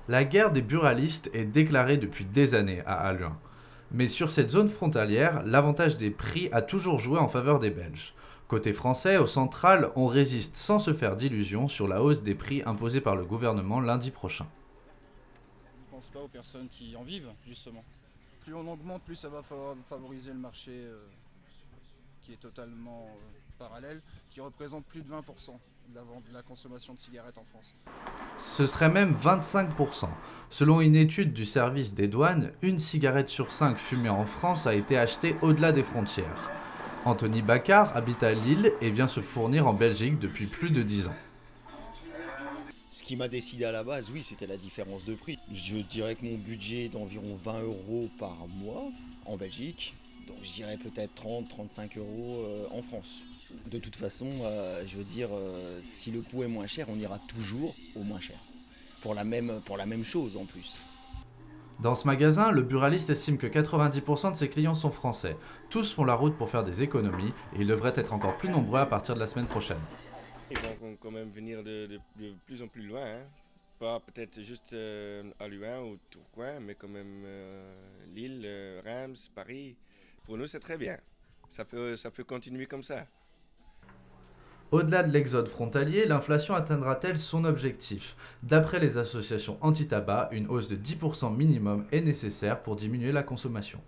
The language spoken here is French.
La guerre des buralistes est déclarée depuis des années à Halluin. Mais sur cette zone frontalière, l'avantage des prix a toujours joué en faveur des Belges. Côté français, au central, on résiste sans se faire d'illusions sur la hausse des prix imposée par le gouvernement lundi prochain. Je ne pense pas aux personnes qui en vivent, justement. Plus on augmente, plus ça va favoriser le marché qui est totalement parallèle, qui représente plus de 20% de la consommation de cigarettes en France. Ce serait même 25%. Selon une étude du service des douanes, une cigarette sur 5 fumée en France a été achetée au-delà des frontières. Anthony Baccar habite à Lille et vient se fournir en Belgique depuis plus de 10 ans. Ce qui m'a décidé à la base, oui, c'était la différence de prix. Je dirais que mon budget est d'environ 20 euros par mois en Belgique. Donc je dirais peut-être 30-35 euros en France. De toute façon, je veux dire, si le coût est moins cher, on ira toujours au moins cher. Pour la même chose en plus. Dans ce magasin, le buraliste estime que 90% de ses clients sont français. Tous font la route pour faire des économies et ils devraient être encore plus nombreux à partir de la semaine prochaine. Ils vont quand même venir de plus en plus loin, hein. Pas peut-être juste à Louvain ou Tourcoing, mais quand même Lille, Reims, Paris. Pour nous, c'est très bien. Ça peut continuer comme ça. Au-delà de l'exode frontalier, l'inflation atteindra-t-elle son objectif? D'après les associations anti-tabac, une hausse de 10% minimum est nécessaire pour diminuer la consommation.